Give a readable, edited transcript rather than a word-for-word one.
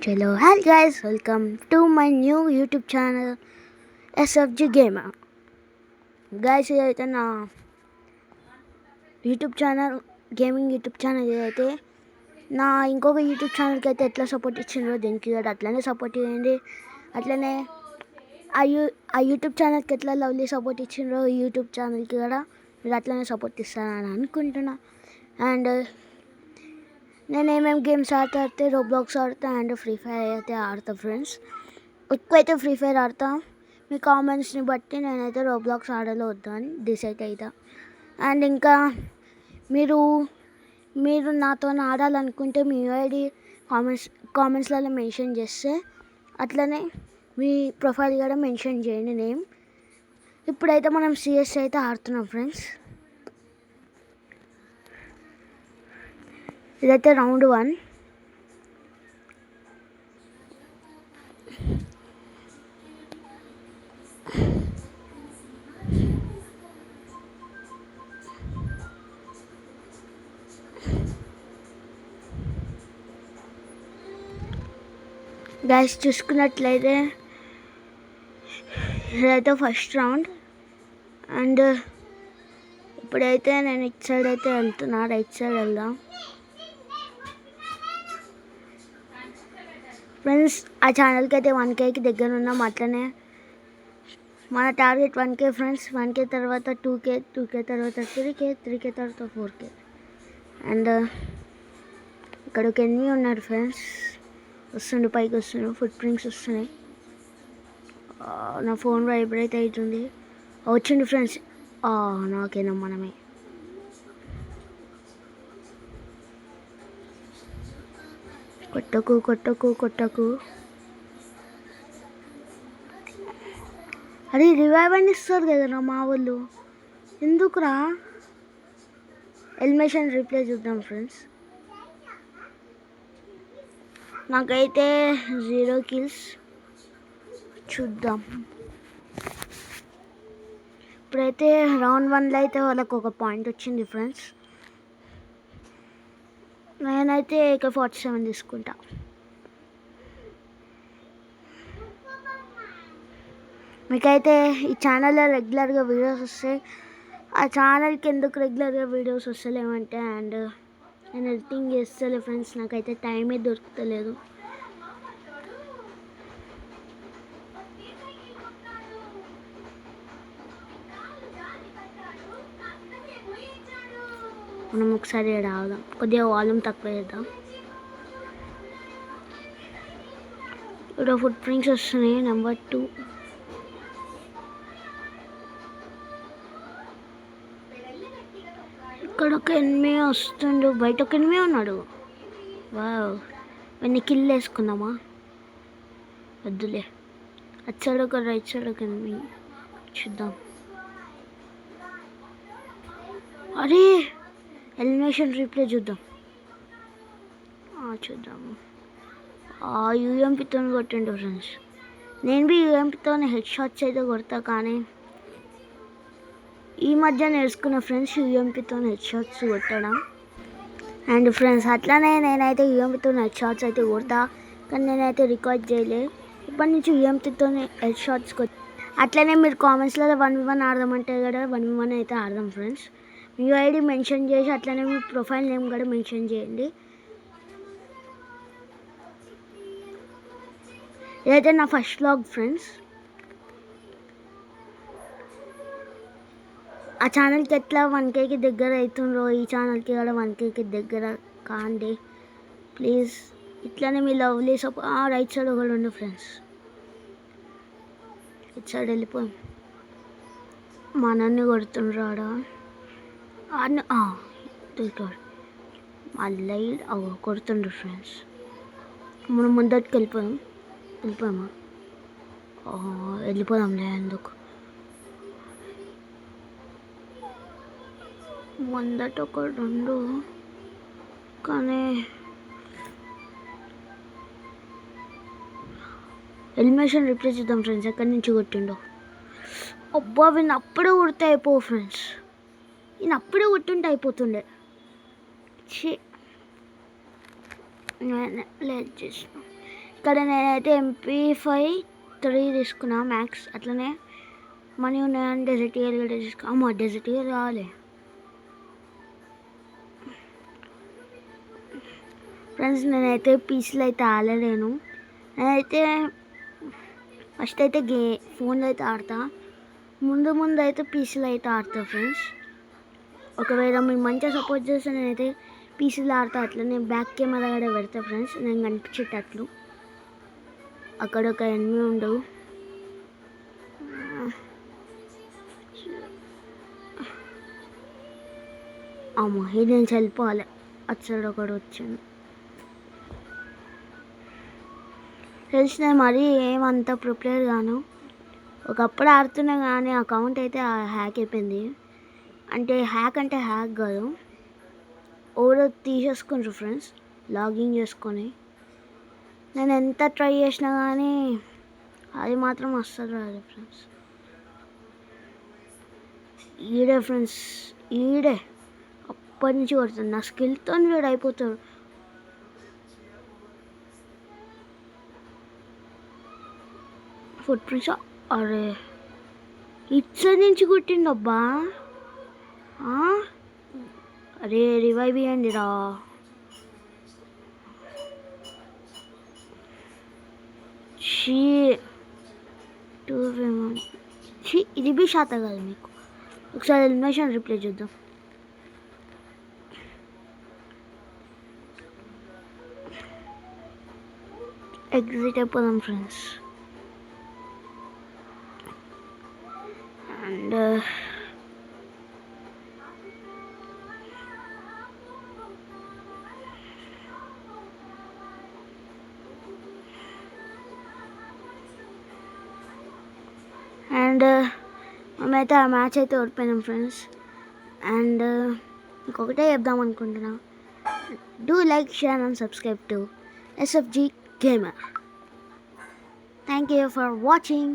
Hello, hi guys, welcome to my new YouTube channel SFG Gamer. Guys, ఇదైతే నా YouTube channel gaming YouTube channel. ఇదైతే నా ఇంకొక YouTube ఛానల్కి అయితే ఎట్లా సపోర్ట్ ఇచ్చిండ్రో దీనికి కూడా అట్లనే సపోర్ట్ చేయండి. అట్లనే ఆ యూట్యూబ్ ఛానల్కి ఎట్లా లవ్లీ సపోర్ట్ ఇచ్చిండ్రో ఈ యూట్యూబ్ ఛానల్కి కూడా మీరు అట్లనే సపోర్ట్ ఇస్తారని అనుకుంటున్నా. అండ్ నేను ఏమేమి గేమ్స్ ఆడితే రోబ్లాక్స్ ఆడతా అండ్ ఫ్రీ ఫైర్ అయితే ఆడతా ఫ్రెండ్స్. ఎక్కువైతే ఫ్రీ ఫైర్ ఆడతా. మీ కామెంట్స్ని బట్టి నేనైతే రోబ్లాక్స్ ఆడాలో వద్దా అని డిసైడ్ అవుతా. అండ్ ఇంకా మీరు నాతో ఆడాలనుకుంటే మీ యూఐడి కామెంట్స్లలో మెన్షన్ చేస్తే అట్లనే మీ ప్రొఫైల్ కూడా మెన్షన్ చేయండి నేమ్. ఇప్పుడైతే మనం సిఎస్ అయితే ఆడుతున్నాం ఫ్రెండ్స్. ఇదైతే రౌండ్ 1. గైస్ చూసుకున్నట్లయితే ఇదైతే ఫస్ట్ రౌండ్. అండ్ ఇప్పుడైతే నేను ఇటు సైడ్ అయితే వెళ్తున్నా, రైట్ సైడ్ వెళ్దాం ఫ్రెండ్స్. ఆ ఛానల్కి అయితే 1Kకి దగ్గర ఉన్నాం. అట్లనే మన టార్గెట్ 1K ఫ్రెండ్స్. 1K తర్వాత 2K, 2K తర్వాత 3K, 3K తర్వాత 4K. అండ్ ఇక్కడ ఒక ఎనిమి ఉన్నాడు ఫ్రెండ్స్, వస్తుండు పైకి వస్తుండు, ఫుట్ ప్రింట్స్ వస్తున్నాయి. నా ఫోన్ వైబ్రేట్ అవుతుంది. వచ్చిండు ఫ్రెండ్స్, నాకేనా మనమే. కొట్టకు. అరే రివైవ్ అని ఇస్తారు కదా మా వాళ్ళు, ఎందుకురా? ఎలిమినేషన్ రీప్లే చూద్దాం ఫ్రెండ్స్. నాకైతే 0 kills. చూద్దాం. ఇప్పుడైతే రౌండ్ 1లో అయితే వాళ్ళకు ఒక పాయింట్ వచ్చింది ఫ్రెండ్స్. నేనైతే AK-47 తీసుకుంటా. మీకైతే ఈ ఛానల్లో రెగ్యులర్గా వీడియోస్ వస్తాయి. ఆ ఛానల్కి ఎందుకు రెగ్యులర్గా వీడియోస్ వస్తలేమంటే అండ్ నేను ఎడిటింగ్ చేస్తలే ఫ్రెండ్స్, నాకైతే టైమే దొరుకుతలేదు. మనం ఒకసారి ఆడదాం, కొద్దిగా వాల్యూమ్ తక్కువ చేద్దాం. ఇక్కడ ఫుట్ ప్రింట్స్ వస్తున్నాయి. నెంబర్ 2. ఇక్కడ ఒక ఎనిమి వస్తుండు, బయట ఒక ఎనిమి ఉన్నాడు. వావ్, ఇవన్నీ కిల్ వేసుకుందామా? వద్దులే. అటు సైడ్ ఒక, రైట్ సైడ్ ఒక ఎనిమి చూద్దాం. అరే ఎలిమినేషన్ రీప్లే చూద్దాం. చూద్దాము. యూఎంపీతో కొట్టిండు ఫ్రెండ్స్. నేను బి యూఎంపీతో హెడ్ షాట్స్ అయితే కొడతా, కానీ ఈ మధ్య నేర్చుకున్న ఫ్రెండ్స్ యూఎంపీతో హెడ్ షాట్స్ కొట్టడం. అండ్ ఫ్రెండ్స్ అట్లానే నేనైతే యూఎంపీతో హెడ్ షాట్స్ అయితే కొడతా, కానీ నేనైతే రికార్డ్ చేయలేదు. ఇప్పటి నుంచి యూఎంపీతో హెడ్ షాట్స్ అట్లనే మీరు కామెంట్స్లలో 1v1 ఆడదామంటే కూడా 1v1 అయితే ఆడదాం ఫ్రెండ్స్. మీ ఐడి మెన్షన్ చేసి అట్లనే మీ ప్రొఫైల్ నేమ్ కూడా మెన్షన్ చేయండి. ఇదైతే నా ఫస్ట్ వ్లాగ్ ఫ్రెండ్స్. ఆ ఛానల్కి ఎట్లా 1Kకి దగ్గర అవుతుండ్రో ఈ ఛానల్కి కూడా 1Kకి దగ్గర కాండి ప్లీజ్. ఇట్లానే మీ లవ్లీ రైట్ సైడ్ ఒకటి ఉండు ఫ్రెండ్స్. ఇటు సైడ్ వెళ్ళిపోయాం. మనల్ని కొడుతుండ్రు ఆడ దొరికాడు. మళ్ళీ కొడుతుండ్రు ఫ్రెండ్స్. మనం ముందటికి వెళ్ళిపోయామా? వెళ్ళిపోదాంలే, ఎందుకు. ముందట ఒకటి ఉండు, కానీ ఎలిమినేషన్ రిప్లై చూద్దాం ఫ్రెండ్స్. ఎక్కడి నుంచి కొట్టిండో. అబ్బా, వీళ్ళు అప్పుడే కొడితే అయిపో ఫ్రెండ్స్. నేను అప్పుడే కొట్టుంటే అయిపోతుండే. లేట్ చేసిన. ఇక్కడ నేనైతే MP5 3 తీసుకున్నా మ్యాక్స్. అట్లనే మనీ ఉన్నాయని డెజర్ట్ ఇయర్ కూడా తీసుకున్నా. డెజర్ట్ ఇయర్ కావాలి ఫ్రెండ్స్. నేనైతే పీసీలో అయితే ఆడలేను. నేనైతే ఫస్ట్ అయితే ఫోన్లో అయితే ఆడతా. ముందు అయితే పీసీలో అయితే ఆడతా ఫ్రెండ్స్. ఒకవేళ మీరు మంచిగా సపోర్ట్ చేస్తే నేనైతే పీసీలో ఆడతా. అట్లా నేను బ్యాక్ కెమెరా కూడా పెడతా ఫ్రెండ్స్, నేను కనిపించేటట్లు. అక్కడ ఒక ఎనిమి ఉండవు. ఇది నేను వెళ్ళిపోవాలి. అటు సైడ్ ఒకడు వచ్చింది. తెలిసిన మరీ ఏమంతా ప్రిపేర్ గాను. ఒకప్పుడు ఆడుతున్నా కానీ అకౌంట్ అయితే హ్యాక్ అయిపోయింది. అంటే హ్యాక్ కాదు, ఎవరో తీసేసుకుంటారు ఫ్రెండ్స్ లాగిన్ చేసుకొని. నేను ఎంత ట్రై చేసినా కానీ అది మాత్రం అస్సలు రాదు ఫ్రెండ్స్. ఈడే ఫ్రెండ్స్, ఈడే అప్పటి నుంచి కొడుతుంది. నా స్కిల్తో వీడు అయిపోతాడు. Foot prints. అరే ఇట్స్ నుంచి కొట్టిండబ్బా. అరే రివైవ్ ఇవ్వండి రా. ఇది బి శాత కాదు మీకు. ఒకసారి ఎలిమినేషన్ రిప్లై చూద్దాం. ఎగ్జిట్ అయిపోదాం ఫ్రెండ్స్. అండ్ మేమైతే ఆ మ్యాచ్ అయితే ఓడిపోయినాం ఫ్రెండ్స్. అండ్ ఇంకొకటే చెప్దాం అనుకుంటున్నా. Do like, share and subscribe to SFG Gamer. Thank you for watching.